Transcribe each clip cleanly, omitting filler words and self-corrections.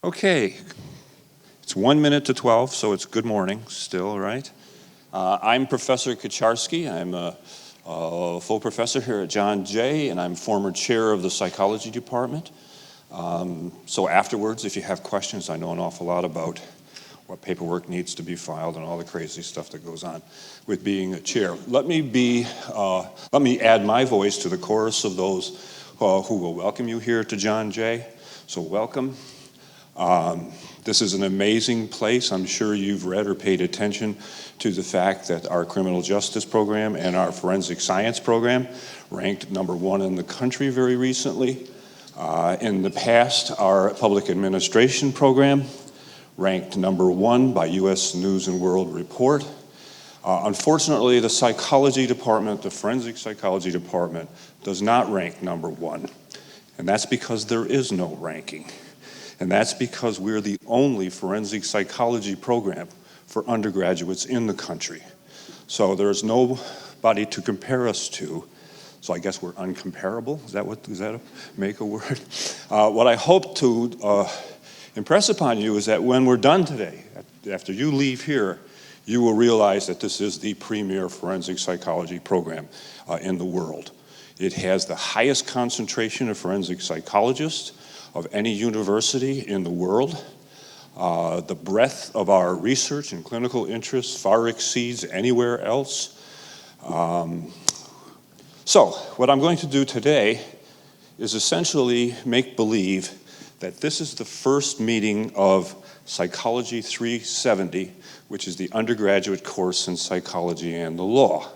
Okay, it's 1 minute to 12, so it's good morning still, right? I'm Professor Kaczarski. I'm a full professor here at John Jay, and I'm former chair of the psychology department. So afterwards, if you have questions, I know an awful lot about what paperwork needs to be filed and all the crazy stuff that goes on with being a chair. Let me add my voice to the chorus of those who will welcome you here to John Jay. So welcome. This is an amazing place. I'm sure you've read or paid attention to the fact that our criminal justice program and our forensic science program ranked #1 in the country very recently. In the past, our public administration program ranked #1 by U.S. News and World Report. Unfortunately, the psychology department, the forensic psychology department, does not rank #1. And that's because there is no ranking. And that's because we're the only forensic psychology program for undergraduates in the country. So there's nobody to compare us to. So I guess we're uncomparable. Does that make a word? What I hope to impress upon you is that when we're done today, after you leave here, you will realize that this is the premier forensic psychology program in the world. It has the highest concentration of forensic psychologists of any university in the world. The breadth of our research and clinical interests far exceeds anywhere else. So what I'm going to do today is essentially make believe that this is the first meeting of Psychology 370, which is the undergraduate course in psychology and the law.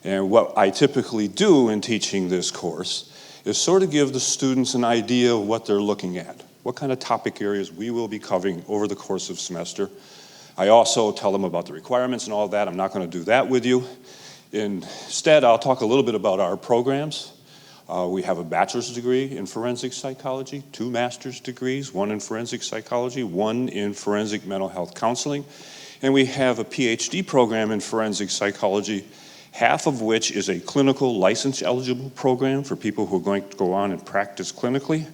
And what I typically do in teaching this course is sort of give the students an idea of what they're looking at, what kind of topic areas we will be covering over the course of semester. I also tell them about the requirements and all of that. I'm not going to do that with you. Instead, I'll talk a little bit about our programs. We have a bachelor's degree in forensic psychology, 2 master's degrees, 1 in forensic psychology, 1 in forensic mental health counseling, and we have a PhD program in forensic psychology, half of which is a clinical license-eligible program for people who are going to go on and practice clinically.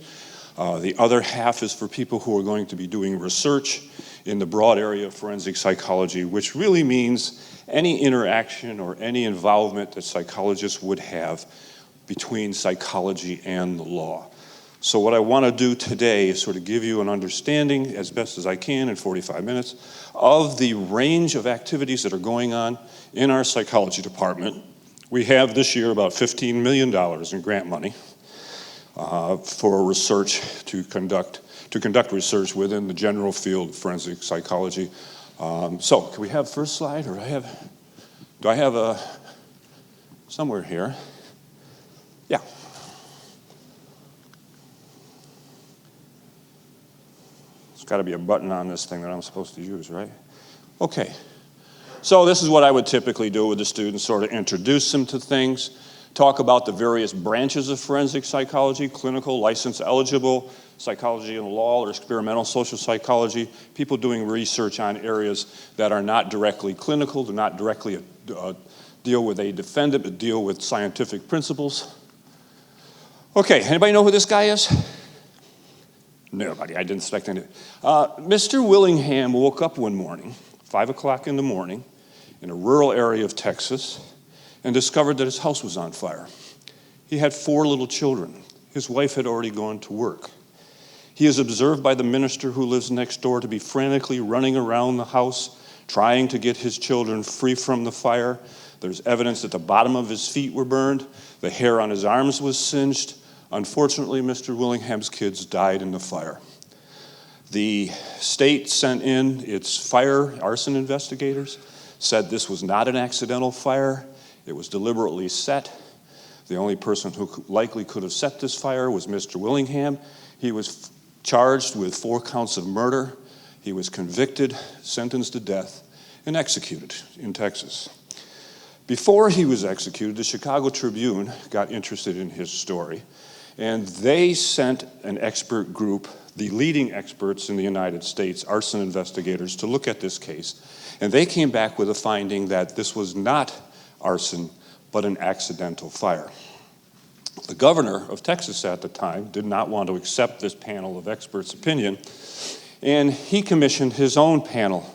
The other half is for people who are going to be doing research in the broad area of forensic psychology, which really means any interaction or any involvement that psychologists would have between psychology and the law. So what I want to do today is sort of give you an understanding, as best as I can in 45 minutes, of the range of activities that are going on in our psychology department. We have this year about $15 million in grant money for research to conduct research within the general field of forensic psychology. So can we have first slide, or do I have a somewhere here? Yeah. There's got to be a button on this thing that I'm supposed to use, right? Okay. So this is what I would typically do with the students, sort of introduce them to things, talk about the various branches of forensic psychology, clinical, license-eligible, psychology and law, or experimental social psychology, people doing research on areas that are not directly clinical, do not directly deal with a defendant, but deal with scientific principles. Okay, anybody know who this guy is? Nobody, I didn't expect any. Mr. Willingham woke up one morning, 5 o'clock in the morning, in a rural area of Texas, and discovered that his house was on fire. He had 4 little children. His wife had already gone to work. He is observed by the minister who lives next door to be frantically running around the house, trying to get his children free from the fire. There's evidence that the bottom of his feet were burned. The hair on his arms was singed. Unfortunately, Mr. Willingham's kids died in the fire. The state sent in its arson investigators, said this was not an accidental fire. It was deliberately set. The only person who likely could have set this fire was Mr. Willingham. He was charged with 4 counts of murder. He was convicted, sentenced to death, and executed in Texas. Before he was executed, the Chicago Tribune got interested in his story, and they sent an expert group, the leading experts in the United States, arson investigators, to look at this case. And they came back with a finding that this was not arson, but an accidental fire. The governor of Texas at the time did not want to accept this panel of experts' opinion, And he commissioned his own panel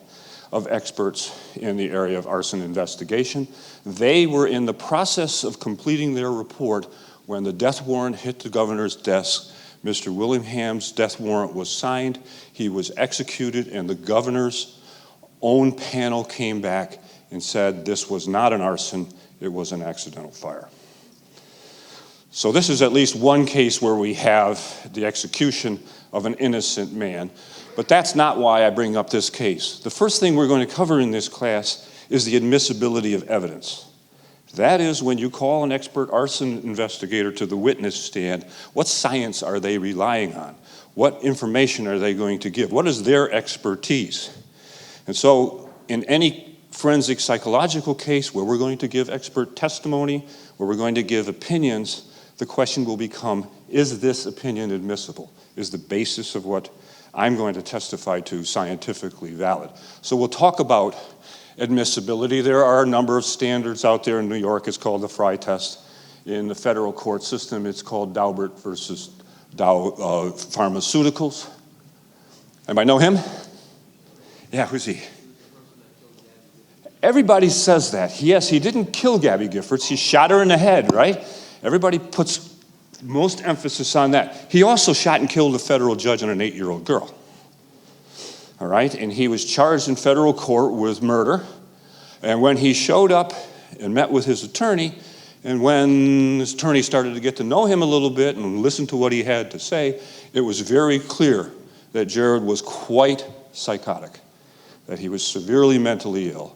of experts in the area of arson investigation. They were in the process of completing their report when the death warrant hit the governor's desk. Mr. Willingham's death warrant was signed, he was executed, and the governor's own panel came back and said this was not an arson, it was an accidental fire. So this is at least one case where we have the execution of an innocent man. But that's not why I bring up this case. The first thing we're going to cover in this class is the admissibility of evidence. That is, when you call an expert arson investigator to the witness stand, what science are they relying on? What information are they going to give? What is their expertise? And so in any forensic psychological case where we're going to give expert testimony, where we're going to give opinions, the question will become, is this opinion admissible? Is the basis of what I'm going to testify to scientifically valid? So we'll talk about admissibility. There are a number of standards out there. In New York, it's called the Frye test. In the federal court system, it's called Daubert versus Dow Pharmaceuticals. Anybody know him? Yeah, who's he? Everybody says that. Yes, he didn't kill Gabby Giffords. He shot her in the head, right? Everybody puts most emphasis on that. He also shot and killed a federal judge and an 8-year-old girl. All right, and he was charged in federal court with murder. And when he showed up and met with his attorney, and when his attorney started to get to know him a little bit and listen to what he had to say, it was very clear that Jared was quite psychotic, that he was severely mentally ill.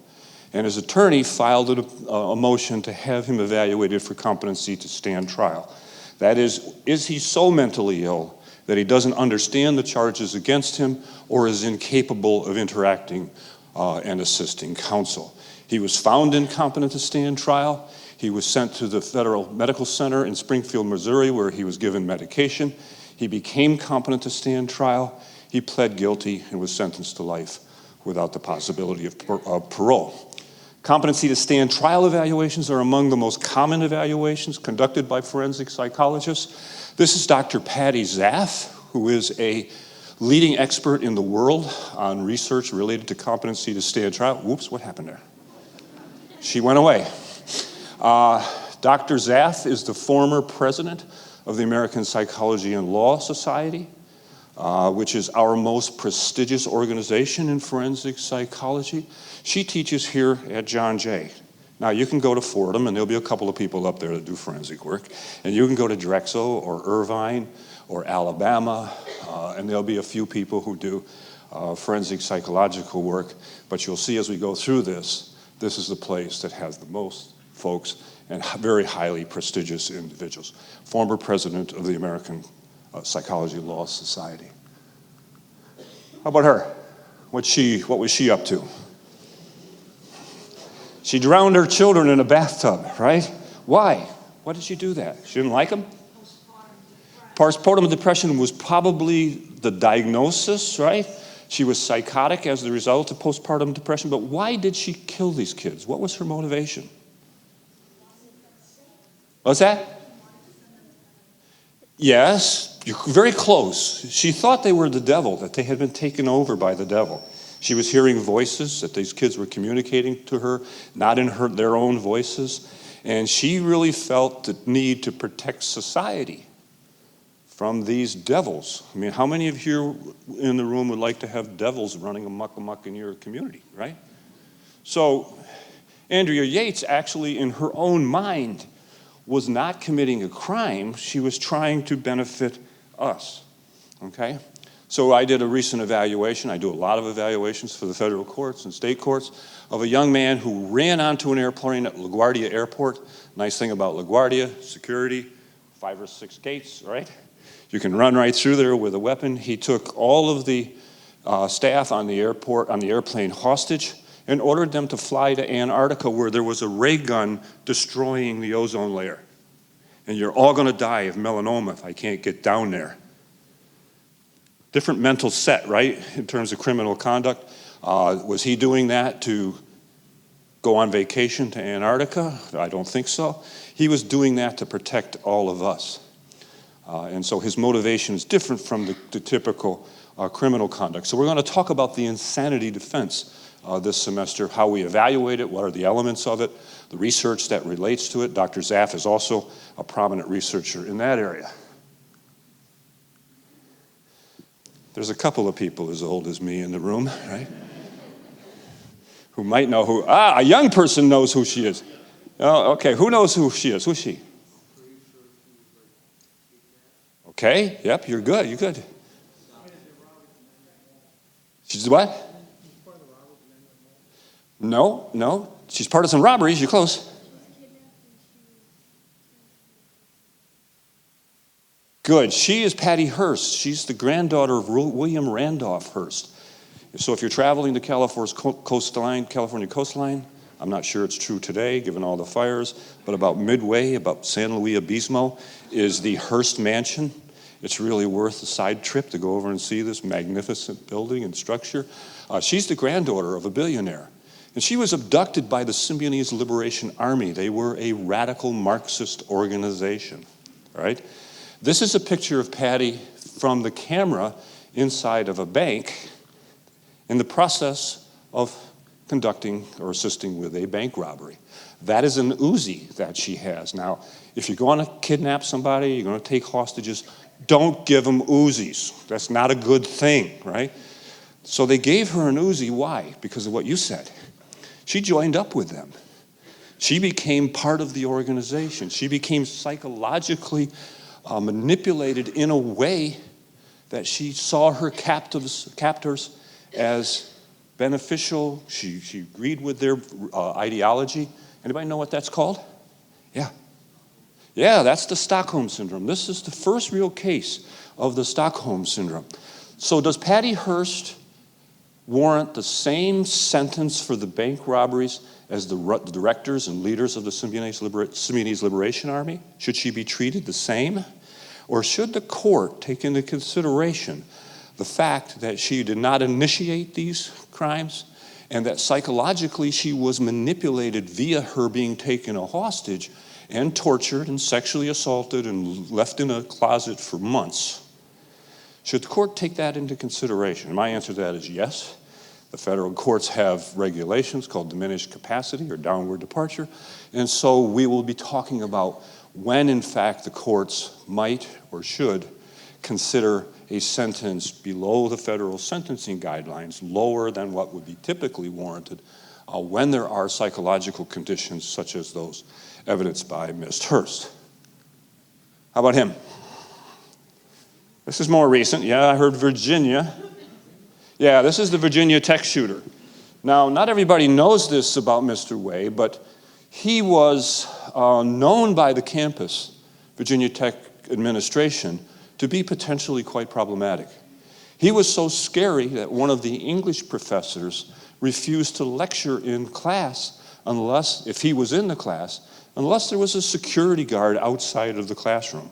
And his attorney filed a motion to have him evaluated for competency to stand trial. That is he so mentally ill that he doesn't understand the charges against him or is incapable of interacting and assisting counsel? He was found incompetent to stand trial. He was sent to the Federal Medical Center in Springfield, Missouri, where he was given medication. He became competent to stand trial. He pled guilty and was sentenced to life without the possibility of parole. Competency to stand trial evaluations are among the most common evaluations conducted by forensic psychologists. This is Dr. Patty Zaff, who is a leading expert in the world on research related to competency to stand trial. Whoops, what happened there? She went away. Dr. Zaff is the former president of the American Psychology and Law Society, which is our most prestigious organization in forensic psychology. She teaches here at John Jay. Now, you can go to Fordham, and there'll be a couple of people up there that do forensic work, and you can go to Drexel or Irvine or Alabama, and there'll be a few people who do forensic psychological work, but you'll see as we go through this, this is the place that has the most folks and very highly prestigious individuals. Former president of the American Psychology Law Society. How about her? What was she up to? She drowned her children in a bathtub, right? Why? Why did she do that? She didn't like them? Postpartum depression was probably the diagnosis, right? She was psychotic as the result of postpartum depression, but why did she kill these kids? What was her motivation? What's that? Yes, you're very close. She thought they were the devil, that they had been taken over by the devil. She was hearing voices, that these kids were communicating to her, not in their own voices. And she really felt the need to protect society from these devils. I mean, how many of you in the room would like to have devils running amok in your community, right? So Andrea Yates actually, in her own mind, was not committing a crime. She was trying to benefit us, okay? So I did a recent evaluation. I do a lot of evaluations for the federal courts and state courts of a young man who ran onto an airplane at LaGuardia Airport. Nice thing about LaGuardia, security, 5 or 6 gates, right? You can run right through there with a weapon. He took all of the staff on the airplane hostage and ordered them to fly to Antarctica, where there was a ray gun destroying the ozone layer. And you're all going to die of melanoma if I can't get down there. Different mental set, right, in terms of criminal conduct. Was he doing that to go on vacation to Antarctica? I don't think so. He was doing that to protect all of us. And so his motivation is different from the typical criminal conduct. So we're going to talk about the insanity defense this semester, how we evaluate it, what are the elements of it, the research that relates to it. Dr. Zaff is also a prominent researcher in that area. There's a couple of people as old as me in the room, right? Who might know who, a young person knows who she is. Oh, okay, who knows who she is? Who's she? Okay, yep, you're good, you're good. She's what? No, she's part of some robberies, you're close. Good, she is Patty Hearst. She's the granddaughter of William Randolph Hearst. So if you're traveling to California coastline, I'm not sure it's true today, given all the fires, but about midway, about San Luis Obispo, is the Hearst Mansion. It's really worth a side trip to go over and see this magnificent building and structure. She's the granddaughter of a billionaire. And she was abducted by the Symbionese Liberation Army. They were a radical Marxist organization, right? This is a picture of Patty from the camera inside of a bank in the process of conducting or assisting with a bank robbery. That is an Uzi that she has. Now, if you're going to kidnap somebody, you're going to take hostages, don't give them Uzis. That's not a good thing, right? So they gave her an Uzi. Why? Because of what you said. She joined up with them. She became part of the organization. She became psychologically manipulated in a way that she saw her captors as beneficial. She agreed with their ideology. Anybody know what that's called? Yeah, that's the Stockholm Syndrome. This is the first real case of the Stockholm Syndrome. So does Patty Hearst warrant the same sentence for the bank robberies as the directors and leaders of the Symbionese Liberation Army? Should she be treated the same? Or should the court take into consideration the fact that she did not initiate these crimes and that psychologically she was manipulated via her being taken a hostage and tortured and sexually assaulted and left in a closet for months? Should the court take that into consideration? My answer to that is yes. The federal courts have regulations called diminished capacity or downward departure. And so we will be talking about when, in fact, the courts might or should consider a sentence below the federal sentencing guidelines, lower than what would be typically warranted, when there are psychological conditions such as those evidenced by Ms. Hearst. How about him? This is more recent. Yeah, I heard Virginia. Yeah, this is the Virginia Tech shooter. Now, not everybody knows this about Mr. Way, but he was known by the campus, Virginia Tech administration, to be potentially quite problematic. He was so scary that one of the English professors refused to lecture in class unless, if he was in the class, unless there was a security guard outside of the classroom.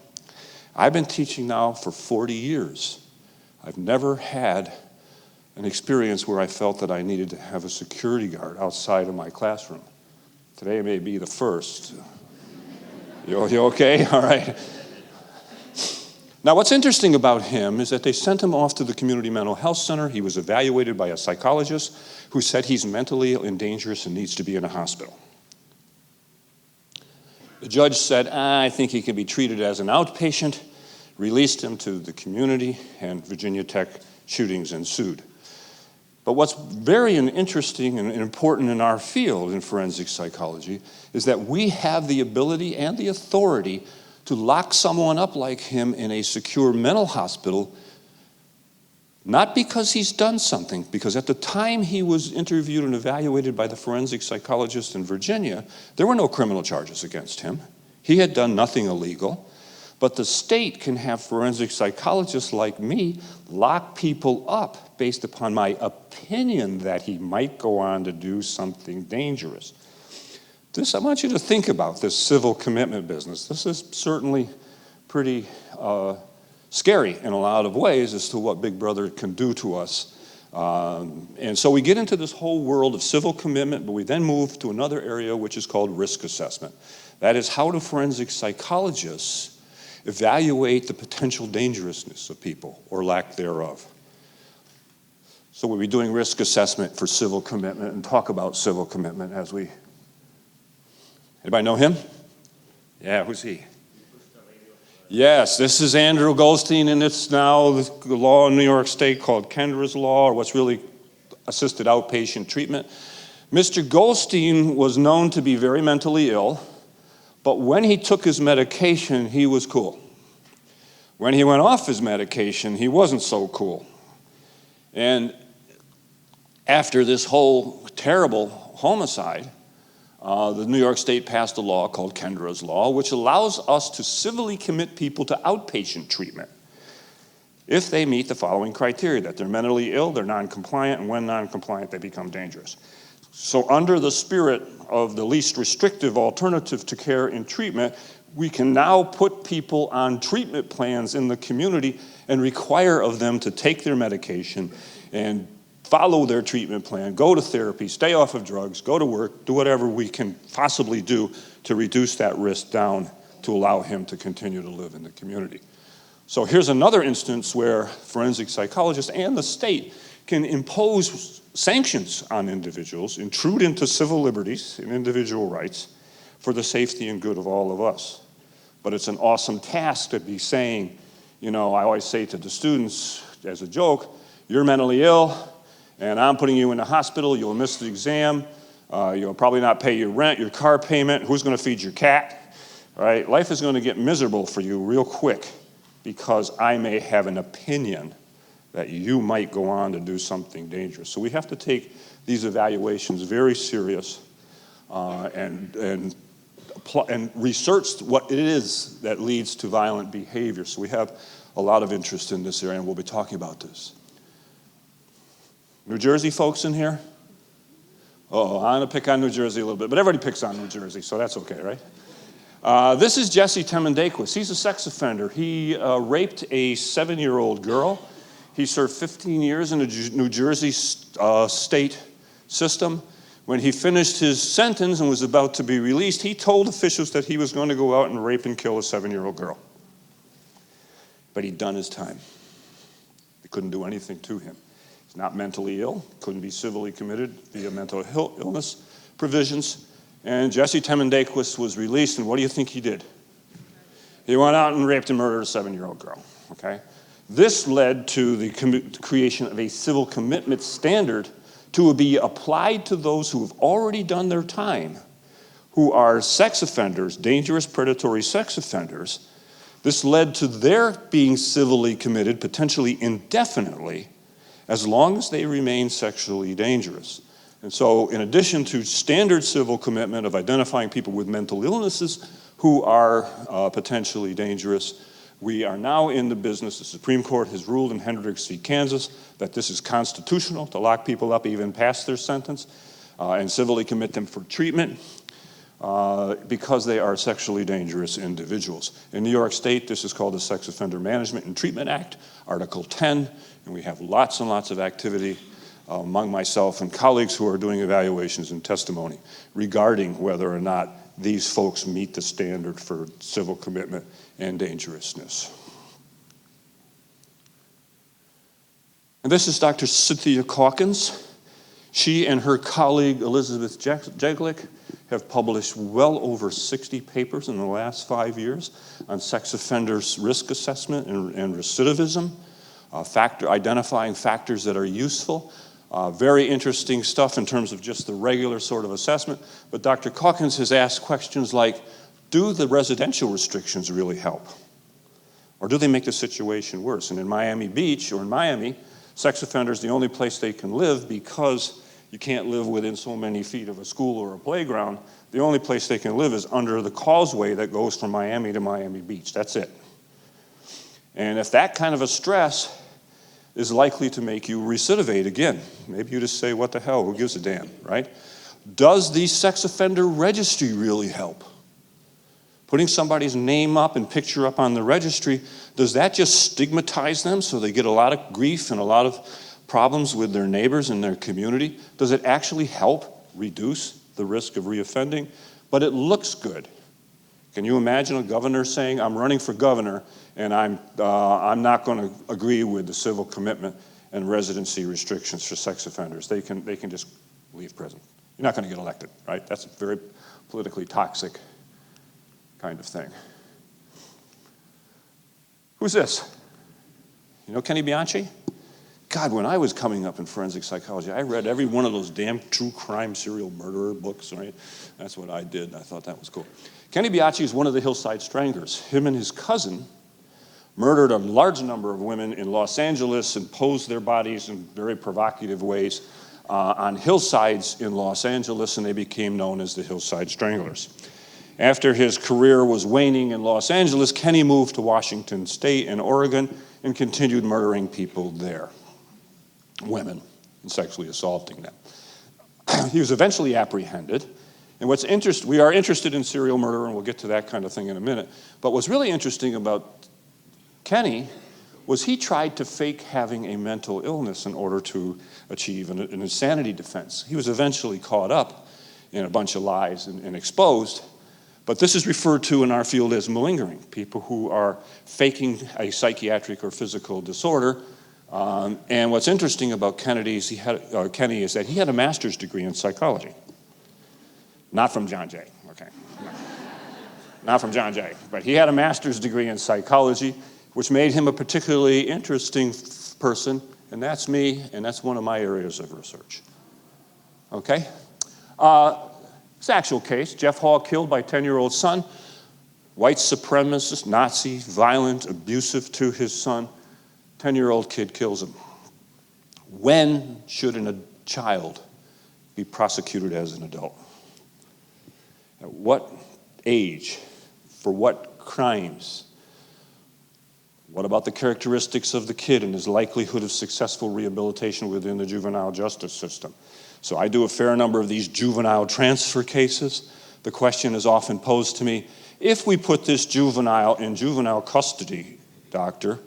I've been teaching now for 40 years. I've never had an experience where I felt that I needed to have a security guard outside of my classroom. Today may be the first. You okay? All right. Now, what's interesting about him is that they sent him off to the community mental health center. He was evaluated by a psychologist who said he's mentally ill and dangerous and needs to be in a hospital. The judge said, I think he can be treated as an outpatient, released him to the community, and Virginia Tech shootings ensued. But what's very interesting and important in our field in forensic psychology is that we have the ability and the authority to lock someone up like him in a secure mental hospital, not because he's done something, because at the time he was interviewed and evaluated by the forensic psychologist in Virginia, there were no criminal charges against him. He had done nothing illegal. But the state can have forensic psychologists like me lock people up based upon my opinion that he might go on to do something dangerous. I want you to think about this civil commitment business. This is certainly pretty scary in a lot of ways as to what Big Brother can do to us. And so we get into this whole world of civil commitment, but we then move to another area which is called risk assessment. That is, how do forensic psychologists evaluate the potential dangerousness of people or lack thereof? So we'll be doing risk assessment for civil commitment and talk about civil commitment as we... Anybody know him? Yeah, who's he? Yes, this is Andrew Goldstein, and it's now the law in New York State called Kendra's Law, or what's really assisted outpatient treatment. Mr. Goldstein was known to be very mentally ill, but when he took his medication, he was cool. When he went off his medication, he wasn't so cool. And after this whole terrible homicide, the New York State passed a law called Kendra's Law, which allows us to civilly commit people to outpatient treatment if they meet the following criteria: that they're mentally ill, they're non-compliant, and when non-compliant, they become dangerous. So under the spirit of the least restrictive alternative to care and treatment, we can now put people on treatment plans in the community and require of them to take their medication and follow their treatment plan, go to therapy, stay off of drugs, go to work, do whatever we can possibly do to reduce that risk down to allow him to continue to live in the community. So here's another instance where forensic psychologists and the state can impose sanctions on individuals, intrude into civil liberties and individual rights for the safety and good of all of us. But it's an awesome task to be saying, I always say to the students as a joke, you're mentally ill, and I'm putting you in the hospital, you'll miss the exam, you'll probably not pay your rent, your car payment, who's gonna feed your cat, right? Life is gonna get miserable for you real quick because I may have an opinion that you might go on to do something dangerous. So we have to take these evaluations very serious and research what it is that leads to violent behavior. So we have a lot of interest in this area, and we'll be talking about this. New Jersey folks in here? Oh, I'm gonna pick on New Jersey a little bit, but everybody picks on New Jersey, so that's okay, right? This is Jesse Temendakis. He's a sex offender. He raped a 7-year-old girl. He served 15 years in the New Jersey state system. When he finished his sentence and was about to be released, he told officials that he was going to go out and rape and kill a 7-year-old girl. But he'd done his time. They couldn't do anything to him. He's not mentally ill, couldn't be civilly committed via mental illness provisions. And Jesse Temendakis was released, and what do you think he did? He went out and raped and murdered a 7-year-old girl, okay? This led to the creation of a civil commitment standard to be applied to those who have already done their time, who are sex offenders, dangerous predatory sex offenders. This led to their being civilly committed, potentially indefinitely, as long as they remain sexually dangerous. And so in addition to standard civil commitment of identifying people with mental illnesses who are potentially dangerous, we are now in the business, the Supreme Court has ruled in Hendricks v. Kansas that this is constitutional to lock people up even past their sentence and civilly commit them for treatment because they are sexually dangerous individuals. In New York State, this is called the Sex Offender Management and Treatment Act, Article 10, and we have lots and lots of activity among myself and colleagues who are doing evaluations and testimony regarding whether or not these folks meet the standard for civil commitment and dangerousness. And this is Dr. Cynthia Calkins. She and her colleague Elizabeth Jeglick have published well over 60 papers in the last 5 years on sex offenders' risk assessment and recidivism, identifying factors that are useful. Very interesting stuff in terms of just the regular sort of assessment. But Dr. Calkins has asked questions like, do the residential restrictions really help? Or do they make the situation worse? And in Miami Beach, or in Miami, sex offenders, the only place they can live, because you can't live within so many feet of a school or a playground, the only place they can live is under the causeway that goes from Miami to Miami Beach. That's it. And if that kind of a stress is likely to make you recidivate again, maybe you just say, what the hell, who gives a damn, right? Does the sex offender registry really help? Putting somebody's name up and picture up on the registry, does that just stigmatize them so they get a lot of grief and a lot of problems with their neighbors and their community? Does it actually help reduce the risk of reoffending? But it looks good. Can you imagine a governor saying, I'm running for governor and I'm not going to agree with the civil commitment and residency restrictions for sex offenders. They can just leave prison. You're not going to get elected, right? That's a very politically toxic kind of thing. Who's this? You know Kenny Bianchi? God, when I was coming up in forensic psychology, I read every one of those damn true crime serial murderer books, right? That's what I did. I thought that was cool. Kenny Bianchi is one of the Hillside Stranglers. Him and his cousin murdered a large number of women in Los Angeles and posed their bodies in very provocative ways on hillsides in Los Angeles, and they became known as the Hillside Stranglers. After his career was waning in Los Angeles, Kenny moved to Washington State and Oregon and continued murdering people there, women, and sexually assaulting them. He was eventually apprehended. And we are interested in serial murder, and we'll get to that kind of thing in a minute. But what's really interesting about Kenny was he tried to fake having a mental illness in order to achieve an insanity defense. He was eventually caught up in a bunch of lies and exposed. But this is referred to in our field as malingering, people who are faking a psychiatric or physical disorder. And what's interesting about Kenny is that he had a master's degree in psychology. Not from John Jay, okay. Not from John Jay, but he had a master's degree in psychology, which made him a particularly interesting person, and that's me, and that's one of my areas of research. Okay? This actual case, Jeff Hall killed by 10-year-old son, white supremacist, Nazi, violent, abusive to his son, 10-year-old kid kills him. When should a child be prosecuted as an adult? At what age? For what crimes? What about the characteristics of the kid and his likelihood of successful rehabilitation within the juvenile justice system? So I do a fair number of these juvenile transfer cases. The question is often posed to me, if we put this juvenile in juvenile custody, doctor,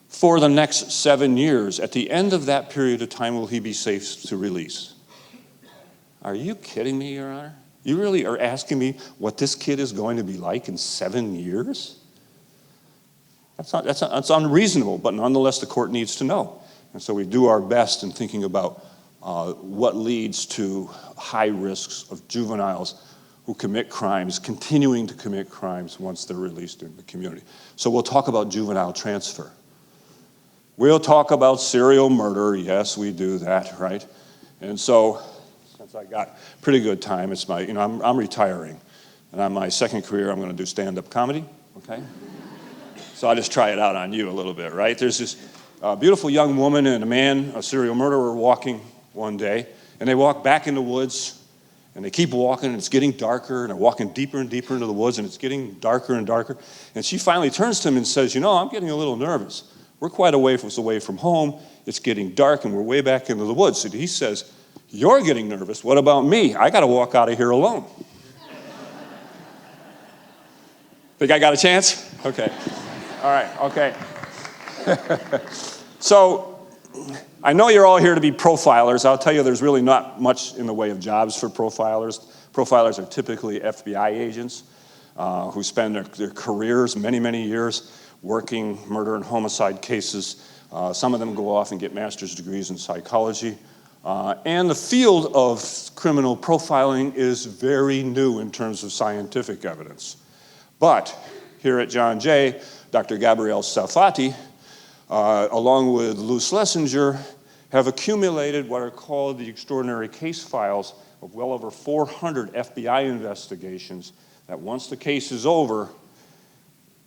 for the next 7 years, at the end of that period of time, will he be safe to release? Are you kidding me, Your Honor? You really are asking me what this kid is going to be like in 7 years? That's unreasonable, but nonetheless the court needs to know. And so we do our best in thinking about what leads to high risks of juveniles who commit crimes, continuing to commit crimes once they're released in the community. So we'll talk about juvenile transfer. We'll talk about serial murder. Yes, we do that, right? And so, since I got pretty good time, it's I'm retiring. And on my second career, I'm going to do stand-up comedy, okay? So I'll just try it out on you a little bit, right? There's this beautiful young woman and a man, a serial murderer, walking one day, and they walk back in the woods, and they keep walking, and it's getting darker, and they're walking deeper and deeper into the woods, and it's getting darker and darker. And she finally turns to him and says, I'm getting a little nervous. We're quite a ways away from home. It's getting dark, and we're way back into the woods. And he says, you're getting nervous. What about me? I got to walk out of here alone. Think I got a chance? Okay. All right, okay. So I know you're all here to be profilers. I'll tell you there's really not much in the way of jobs for profilers. Profilers are typically FBI agents who spend their careers, many, many years, working murder and homicide cases. Some of them go off and get master's degrees in psychology. And the field of criminal profiling is very new in terms of scientific evidence. But here at John Jay, Dr. Gabrielle Salfati, along with Lou Schlesinger, have accumulated what are called the extraordinary case files of well over 400 FBI investigations that once the case is over,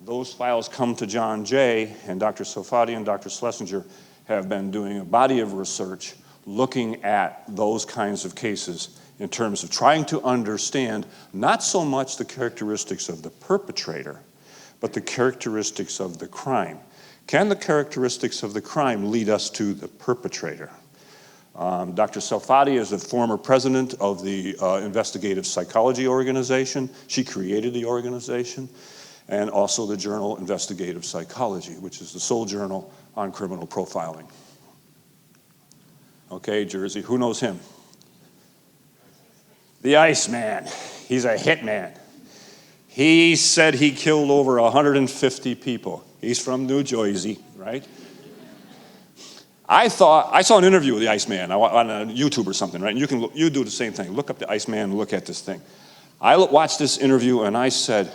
those files come to John Jay, and Dr. Salfati and Dr. Schlesinger have been doing a body of research looking at those kinds of cases in terms of trying to understand not so much the characteristics of the perpetrator, but the characteristics of the crime. Can the characteristics of the crime lead us to the perpetrator? Dr. Salfati is the former president of the Investigative Psychology Organization. She created the organization, and also the journal Investigative Psychology, which is the sole journal on criminal profiling. Okay, Jersey, who knows him? The Iceman. He's a hitman. He said he killed over 150 people. He's from New Jersey, right? I saw an interview with the Iceman on YouTube or something, right? And you do the same thing. Look up the Iceman and look at this thing. I watched this interview and I said,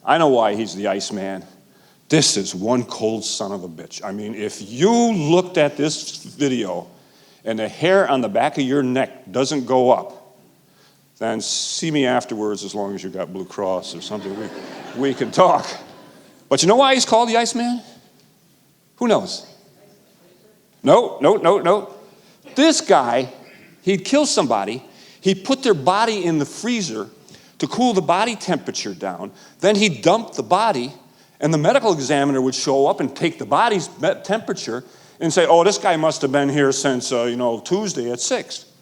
I know why he's the Iceman. This is one cold son of a bitch. I mean, if you looked at this video and the hair on the back of your neck doesn't go up, then see me afterwards as long as you got Blue Cross or something. We can talk. But you know why he's called the Iceman? Who knows? No. This guy, he'd kill somebody, he'd put their body in the freezer to cool the body temperature down, then he'd dump the body, and the medical examiner would show up and take the body's temperature and say, oh, this guy must have been here since, Tuesday at 6.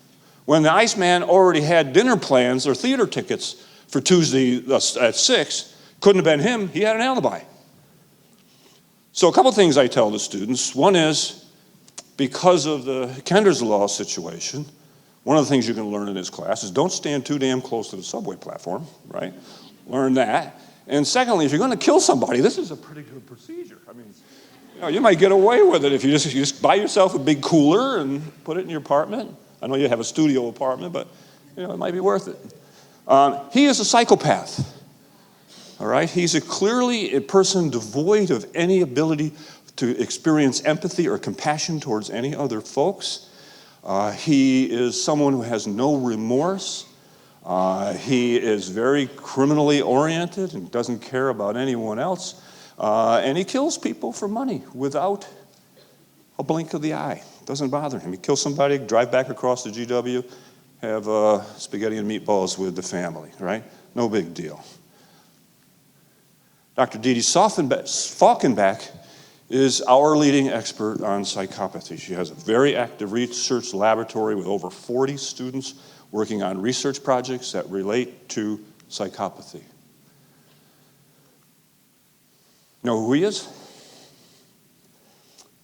When the Iceman already had dinner plans or theater tickets for Tuesday at 6, couldn't have been him, he had an alibi. So a couple things I tell the students. One is, because of the Kender's Law situation, one of the things you can learn in this class is don't stand too damn close to the subway platform, right? Learn that. And secondly, if you're going to kill somebody, this is a pretty good procedure. I mean, you might get away with it if you just buy yourself a big cooler and put it in your apartment. I know you have a studio apartment, but it might be worth it. He is a psychopath. All right? He's clearly a person devoid of any ability to experience empathy or compassion towards any other folks. He is someone who has no remorse. He is very criminally oriented and doesn't care about anyone else. And he kills people for money without a blink of the eye. Doesn't bother him. He kills somebody, drive back across the GW, have spaghetti and meatballs with the family, right? No big deal. Dr. Didi Falkenbach is our leading expert on psychopathy. She has a very active research laboratory with over 40 students working on research projects that relate to psychopathy. You know who he is?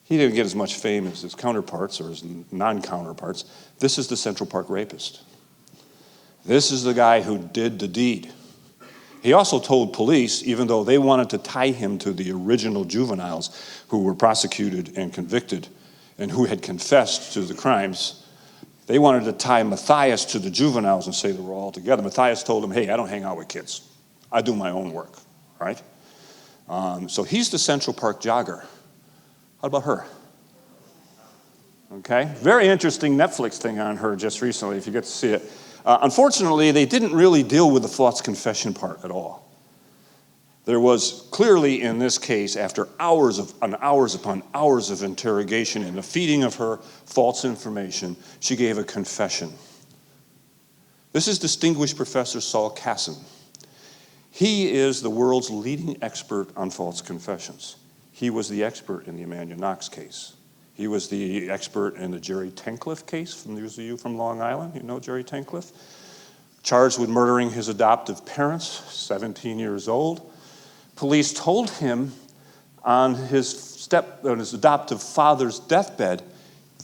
He didn't get as much fame as his counterparts or his non-counterparts. This is the Central Park rapist. This is the guy who did the deed. He also told police, even though they wanted to tie him to the original juveniles who were prosecuted and convicted and who had confessed to the crimes, they wanted to tie Matthias to the juveniles and say they were all together. Matthias told him, hey, I don't hang out with kids. I do my own work, right? So he's the Central Park jogger. How about her? Okay, very interesting Netflix thing on her just recently, if you get to see it. Unfortunately, they didn't really deal with the false confession part at all. There was clearly, in this case, after hours upon hours of interrogation and the feeding of her false information, she gave a confession. This is distinguished Professor Saul Kassin. He is the world's leading expert on false confessions. He was the expert in the Amanda Knox case. He was the expert in the Jerry Tancliffe case, from those of you from Long Island. You know Jerry Tancliffe? Charged with murdering his adoptive parents, 17 years old. Police told him on his adoptive father's deathbed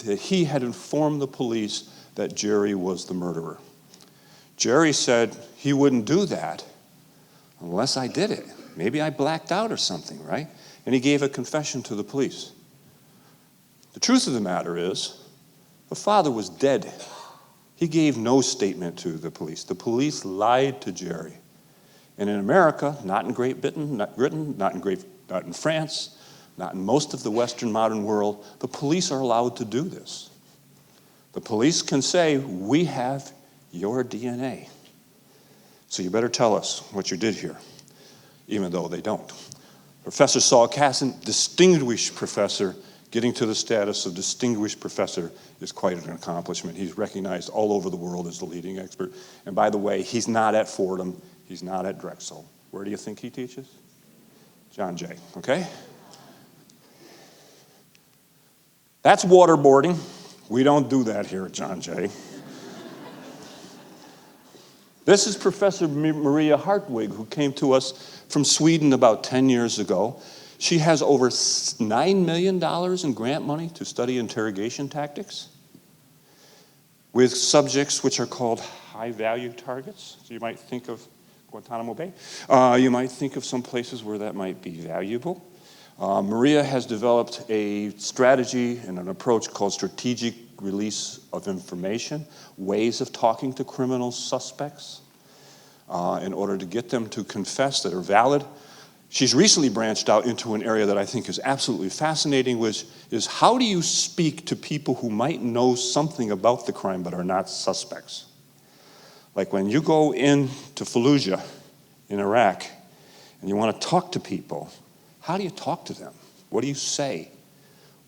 that he had informed the police that Jerry was the murderer. Jerry said he wouldn't do that unless I did it. Maybe I blacked out or something, right? And he gave a confession to the police. The truth of the matter is, the father was dead. He gave no statement to the police. The police lied to Jerry. And in America, not in Great Britain, not in France, not in most of the Western modern world, the police are allowed to do this. The police can say, we have your DNA. So you better tell us what you did here, even though they don't. Professor Saul Kassin, distinguished professor, getting to the status of distinguished professor is quite an accomplishment. He's recognized all over the world as the leading expert. And by the way, he's not at Fordham. He's not at Drexel. Where do you think he teaches? John Jay, okay? That's waterboarding. We don't do that here at John Jay. This is Professor Maria Hartwig, who came to us from Sweden about 10 years ago. She has over $9 million in grant money to study interrogation tactics with subjects which are called high-value targets. So you might think of Guantanamo Bay. You might think of some places where that might be valuable. Maria has developed a strategy and an approach called strategic release of information, ways of talking to criminal suspects in order to get them to confess that are valid. She's recently branched out into an area that I think is absolutely fascinating, which is how do you speak to people who might know something about the crime but are not suspects? Like when you go into Fallujah in Iraq and you want to talk to people, how do you talk to them? What do you say?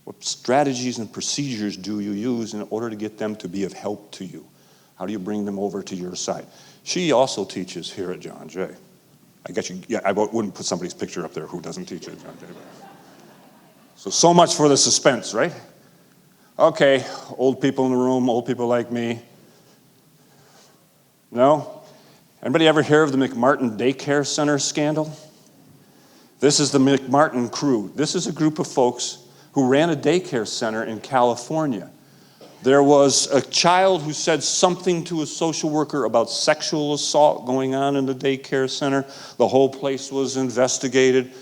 What strategies and procedures do you use in order to get them to be of help to you? How do you bring them over to your side? She also teaches here at John Jay. I guess I wouldn't put somebody's picture up there who doesn't teach at John Jay. So much for the suspense, right? Okay, old people in the room, old people like me. No? Anybody ever hear of the McMartin Daycare Center scandal? This is the McMartin crew. This is a group of folks who ran a daycare center in California. There was a child who said something to a social worker about sexual assault going on in the daycare center. The whole place was investigated.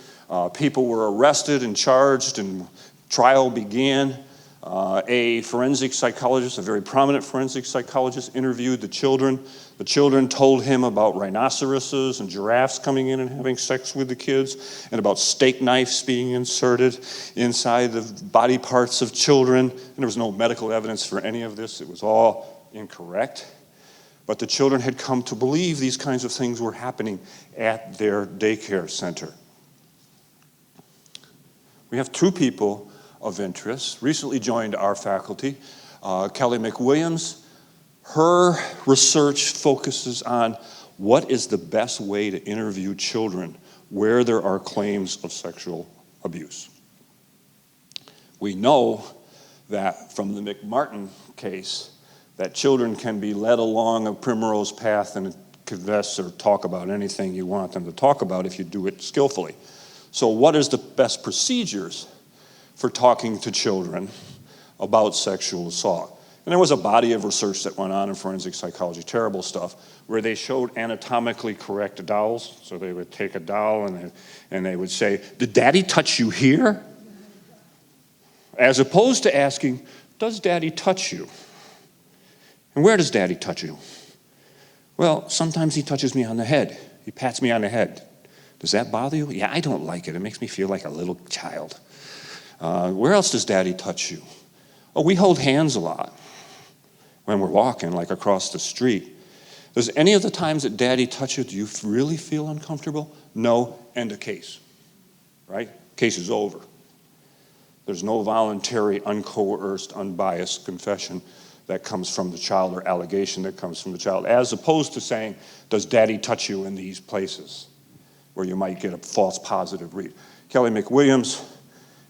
People were arrested and charged, and trial began. A forensic psychologist, a very prominent forensic psychologist, interviewed the children. The children told him about rhinoceroses and giraffes coming in and having sex with the kids, and about steak knives being inserted inside the body parts of children. And there was no medical evidence for any of this. It was all incorrect. But the children had come to believe these kinds of things were happening at their daycare center. We have two people of interest, recently joined our faculty, Kelly McWilliams. Her research focuses on what is the best way to interview children where there are claims of sexual abuse. We know that from the McMartin case that children can be led along a primrose path and confess or talk about anything you want them to talk about if you do it skillfully. So what is the best procedures for talking to children about sexual assault? And there was a body of research that went on in forensic psychology, terrible stuff, where they showed anatomically correct dolls. So they would take a doll and they would say, "Did Daddy touch you here?" As opposed to asking, "Does Daddy touch you? And where does Daddy touch you?" "Well, sometimes he touches me on the head. He pats me on the head." "Does that bother you?" "Yeah, I don't like it. It makes me feel like a little child." "Where else does Daddy touch you?" "Oh, we hold hands a lot when we're walking, like across the street." "Does any of the times that Daddy touches you, do you really feel uncomfortable?" "No." End of case, right? Case is over. There's no voluntary, uncoerced, unbiased confession that comes from the child or allegation that comes from the child, as opposed to saying, "Does Daddy touch you in these places?" where you might get a false positive read. Kelly McWilliams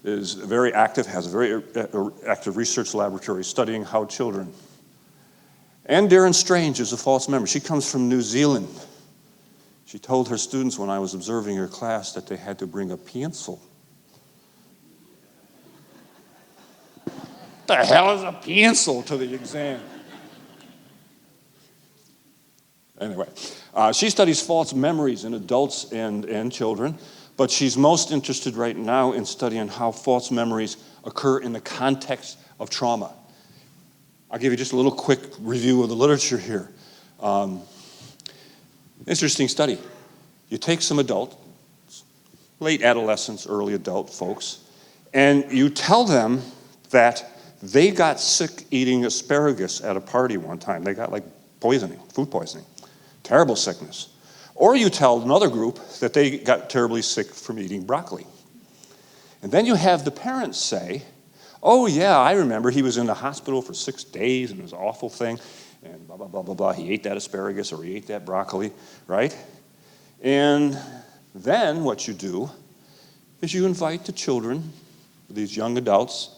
is very active, has a very active research laboratory studying how children. And Darren Strange is a false memory. She comes from New Zealand. She told her students when I was observing her class that they had to bring a pencil. What the hell is a pencil to the exam? Anyway, she studies false memories in adults and children, but she's most interested right now in studying how false memories occur in the context of trauma. I'll give you just a little quick review of the literature here. Interesting study. You take some adults, late adolescents, early adult folks, and you tell them that they got sick eating asparagus at a party one time. They got like poisoning, food poisoning, terrible sickness. Or you tell another group that they got terribly sick from eating broccoli. And then you have the parents say, "Oh yeah, I remember he was in the hospital for 6 days and it was an awful thing, and blah, blah, blah, blah, blah. He ate that asparagus or he ate that broccoli," right? And then what you do is you invite the children, these young adults,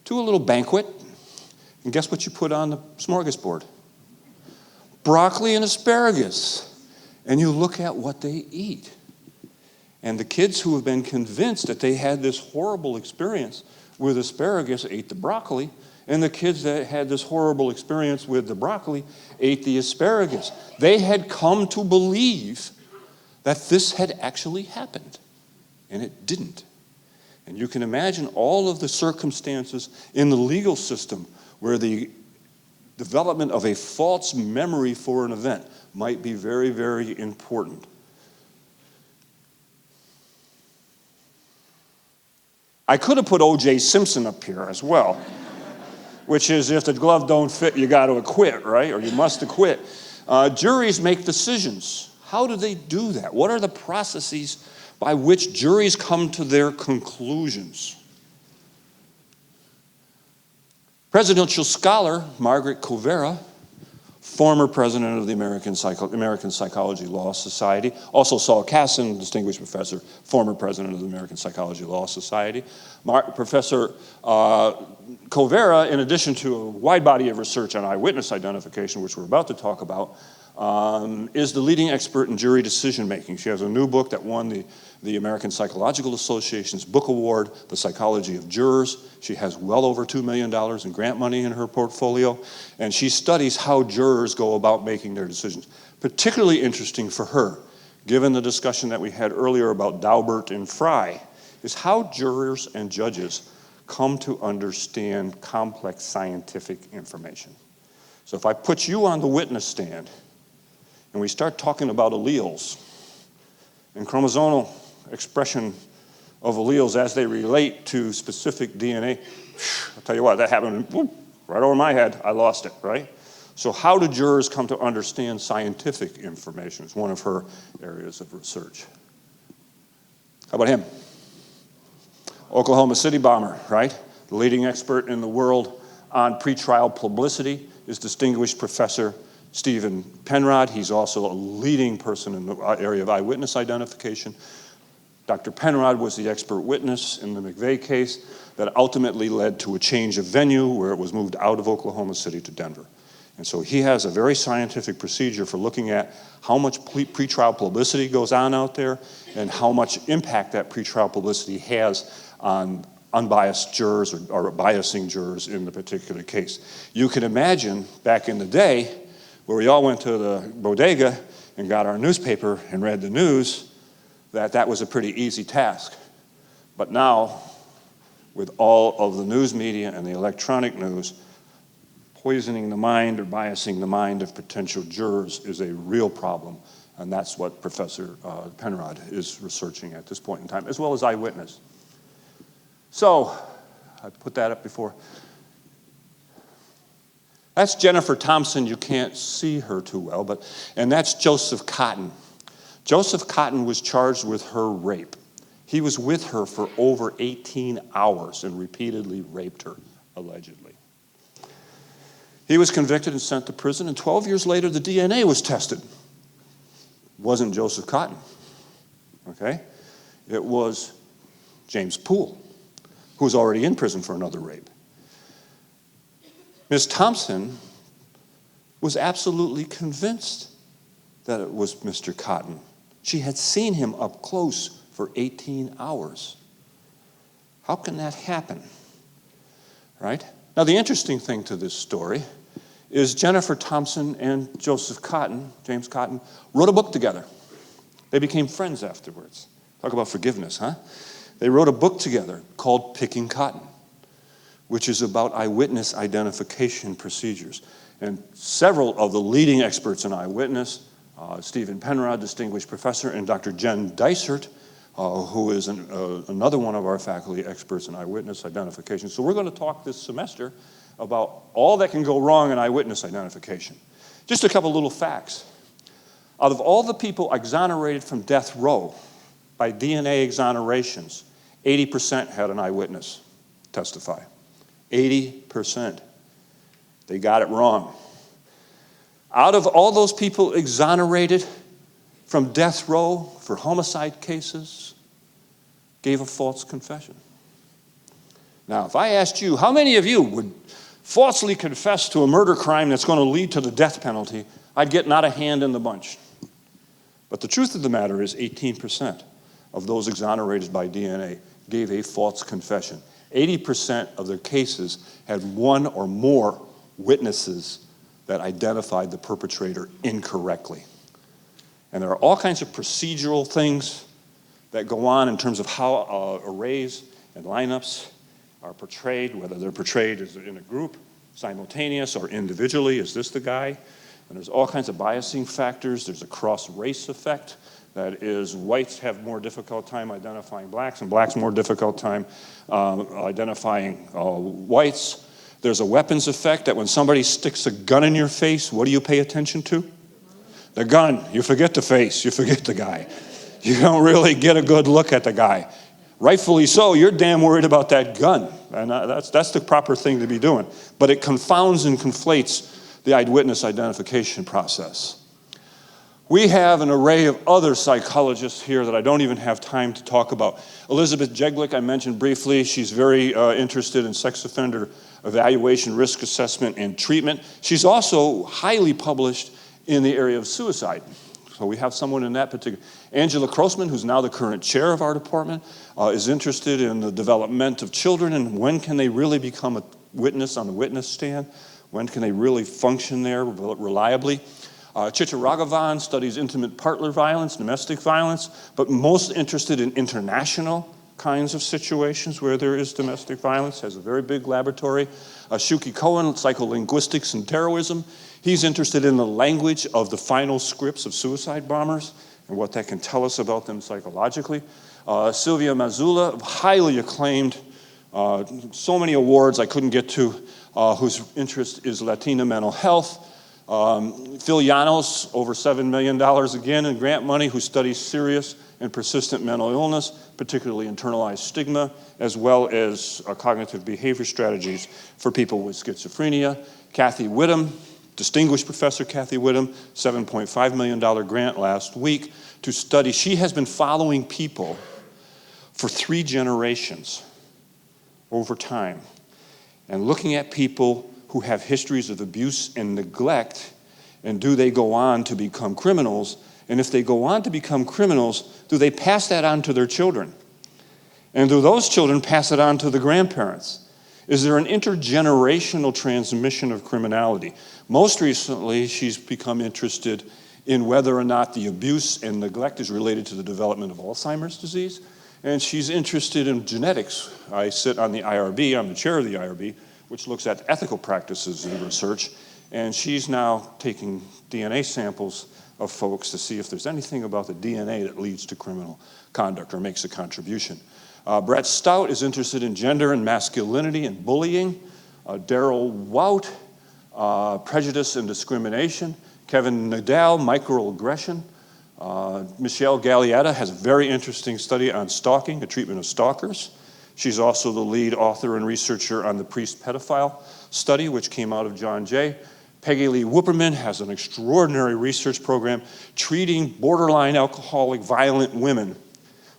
to a little banquet, and guess what you put on the smorgasbord? Broccoli and asparagus. And you look at what they eat. And the kids who have been convinced that they had this horrible experience with asparagus ate the broccoli, and the kids that had this horrible experience with the broccoli ate the asparagus. They had come to believe that this had actually happened, and it didn't. And you can imagine all of the circumstances in the legal system where the development of a false memory for an event might be very, very important. I could have put O.J. Simpson up here as well, which is if the glove don't fit, you got to acquit, right? Or you must acquit. Juries make decisions. How do they do that? What are the processes by which juries come to their conclusions? Presidential scholar Margaret Covera, former president of the American Psychology Law Society, also Saul Kassin, distinguished professor, former president of the American Psychology Law Society. Professor Covera, in addition to a wide body of research on eyewitness identification, which we're about to talk about, is the leading expert in jury decision-making. She has a new book that won the American Psychological Association's Book Award, The Psychology of Jurors. She has well over $2 million in grant money in her portfolio, and she studies how jurors go about making their decisions. Particularly interesting for her, given the discussion that we had earlier about Daubert and Fry, is how jurors and judges come to understand complex scientific information. So if I put you on the witness stand, and we start talking about alleles and chromosomal expression of alleles as they relate to specific DNA, I'll tell you what, that happened right over my head. I lost it, right? So how do jurors come to understand scientific information? It's one of her areas of research. How about him? Oklahoma City bomber, right? The leading expert in the world on pretrial publicity is distinguished Professor Stephen Penrod. He's also a leading person in the area of eyewitness identification. Dr. Penrod was the expert witness in the McVeigh case that ultimately led to a change of venue where it was moved out of Oklahoma City to Denver. And so he has a very scientific procedure for looking at how much pretrial publicity goes on out there and how much impact that pretrial publicity has on unbiased jurors or biasing jurors in the particular case. You can imagine back in the day where we all went to the bodega and got our newspaper and read the news, that was a pretty easy task. But now, with all of the news media and the electronic news, poisoning the mind or biasing the mind of potential jurors is a real problem. And that's what Professor Penrod is researching at this point in time, as well as eyewitness. So, I put that up before. That's Jennifer Thompson. You can't see her too well, and that's Joseph Cotton. Joseph Cotton was charged with her rape. He was with her for over 18 hours and repeatedly raped her, allegedly. He was convicted and sent to prison, and 12 years later, the DNA was tested. It wasn't Joseph Cotton, okay? It was James Poole, who was already in prison for another rape. Ms. Thompson was absolutely convinced that it was Mr. Cotton. She had seen him up close for 18 hours. How can that happen? Right? Now, the interesting thing to this story is Jennifer Thompson and Joseph Cotton, James Cotton, wrote a book together. They became friends afterwards. Talk about forgiveness, huh? They wrote a book together called Picking Cotton, which is about eyewitness identification procedures. And several of the leading experts in eyewitness, Stephen Penrod, distinguished professor, and Dr. Jen Dysert, who is another one of our faculty experts in eyewitness identification. So we're going to talk this semester about all that can go wrong in eyewitness identification. Just a couple little facts. Out of all the people exonerated from death row by DNA exonerations, 80% had an eyewitness testify. 80%. They got it wrong. Out of all those people exonerated from death row for homicide cases, gave a false confession. Now, if I asked you, how many of you would falsely confess to a murder crime that's going to lead to the death penalty, I'd get not a hand in the bunch. But the truth of the matter is 18% of those exonerated by DNA gave a false confession. 80% of their cases had one or more witnesses that identified the perpetrator incorrectly. And there are all kinds of procedural things that go on in terms of how arrays and lineups are portrayed, whether they're portrayed as in a group, simultaneous, or individually. Is this the guy? And there's all kinds of biasing factors. There's a cross-race effect. That is, whites have more difficult time identifying blacks, and blacks more difficult time identifying whites. There's a weapons effect that when somebody sticks a gun in your face, what do you pay attention to? The gun. You forget the face. You forget the guy. You don't really get a good look at the guy. Rightfully so, you're damn worried about that gun. And that's the proper thing to be doing. But it confounds and conflates the eyewitness identification process. We have an array of other psychologists here that I don't even have time to talk about. Elizabeth Jeglick, I mentioned briefly. She's very interested in sex offender evaluation, risk assessment, and treatment. She's also highly published in the area of suicide. So we have someone in that particular. Angela Crossman, who's now the current chair of our department, is interested in the development of children and when can they really become a witness on the witness stand? When can they really function there reliably? Chicha Raghavan studies intimate partner violence, domestic violence, but most interested in international kinds of situations where there is domestic violence, has a very big laboratory. Shuki Cohen, psycholinguistics and terrorism. He's interested in the language of the final scripts of suicide bombers and what that can tell us about them psychologically. Sylvia Mazula, highly acclaimed, so many awards I couldn't get to, whose interest is Latina mental health. Phil Llanos, over $7 million again in grant money, who studies serious and persistent mental illness, particularly internalized stigma, as well as cognitive behavior strategies for people with schizophrenia. Kathy Whittam, distinguished professor Kathy Whittam, $7.5 million grant last week to study. She has been following people for 3 generations over time and looking at people who have histories of abuse and neglect, and do they go on to become criminals? And if they go on to become criminals, do they pass that on to their children? And do those children pass it on to the grandparents? Is there an intergenerational transmission of criminality? Most recently, she's become interested in whether or not the abuse and neglect is related to the development of Alzheimer's disease. And she's interested in genetics. I sit on the IRB, I'm the chair of the IRB, which looks at ethical practices in research. And she's now taking DNA samples of folks to see if there's anything about the DNA that leads to criminal conduct or makes a contribution. Brett Stout is interested in gender and masculinity and bullying. Daryl Wout, prejudice and discrimination. Kevin Nadal, microaggression. Michelle Gallietta has a very interesting study on stalking, the treatment of stalkers. She's also the lead author and researcher on the priest-pedophile study, which came out of John Jay. Peggy Lee Wupperman has an extraordinary research program treating borderline alcoholic violent women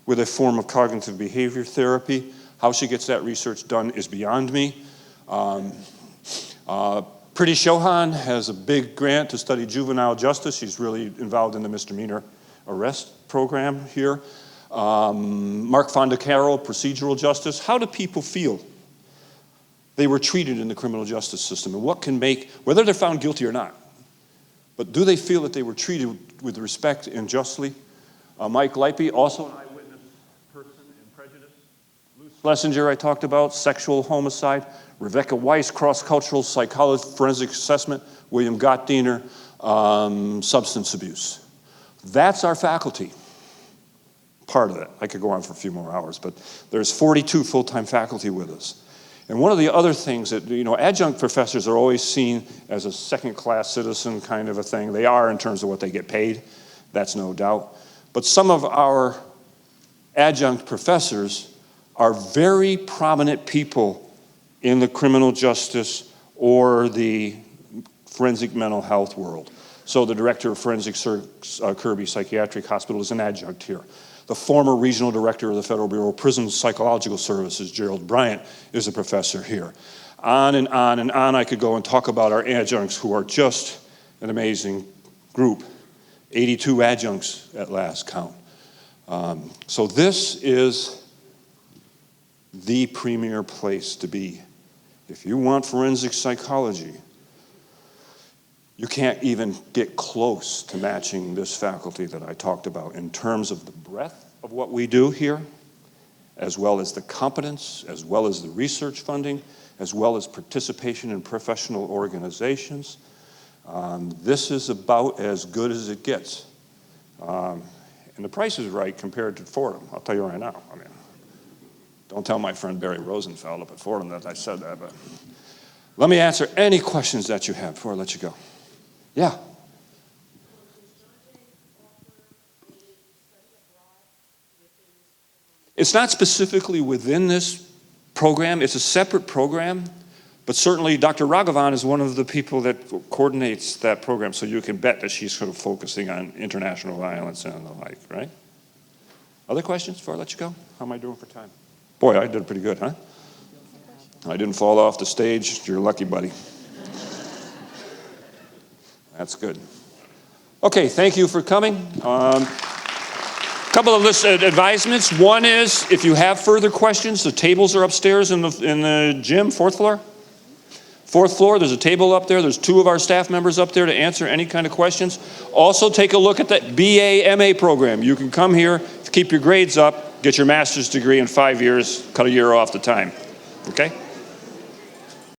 with a form of cognitive behavior therapy. How she gets that research done is beyond me. Priti Chauhan has a big grant to study juvenile justice. She's really involved in the misdemeanor arrest program here. Mark Fondacaro, procedural justice. How do people feel they were treated in the criminal justice system, and what can make, whether they're found guilty or not, but do they feel that they were treated with respect and justly? Mike Leipy, also an eyewitness person in prejudice. Lou Schlesinger, I talked about, sexual homicide. Rebecca Weiss, cross-cultural psychology, forensic assessment. William Gottdiener, substance abuse. That's our faculty. Part of it. I could go on for a few more hours, but there's 42 full-time faculty with us. And one of the other things that, adjunct professors are always seen as a second-class citizen kind of a thing. They are in terms of what they get paid, that's no doubt. But some of our adjunct professors are very prominent people in the criminal justice or the forensic mental health world. So the director of Forensic Kirby Psychiatric Hospital is an adjunct here. The former regional director of the Federal Bureau of Prisons Psychological Services, Gerald Bryant, is a professor here. On and on and on I could go and talk about our adjuncts, who are just an amazing group. 82 adjuncts at last count. So this is the premier place to be. If you want forensic psychology, you can't even get close to matching this faculty that I talked about in terms of the breadth of what we do here as well as the competence, as well as the research funding, as well as participation in professional organizations. This is about as good as it gets. And the price is right compared to Fordham, I'll tell you right now. I mean, don't tell my friend Barry Rosenfeld up at Fordham that I said that, but let me answer any questions that you have before I let you go. Yeah? It's not specifically within this program. It's a separate program, but certainly Dr. Raghavan is one of the people that coordinates that program, so you can bet that she's sort of focusing on international violence and the like, right? Other questions before I let you go? How am I doing for time? Boy, I did pretty good, huh? I didn't fall off the stage. You're lucky, buddy. That's good. Okay, thank you for coming. Couple of advisements. One is, if you have further questions, the tables are upstairs in the gym, fourth floor. Fourth floor, there's a table up there. There's 2 of our staff members up there to answer any kind of questions. Also, take a look at the BA-MA program. You can come here, keep your grades up, get your master's degree in 5 years, cut a year off the time. Okay?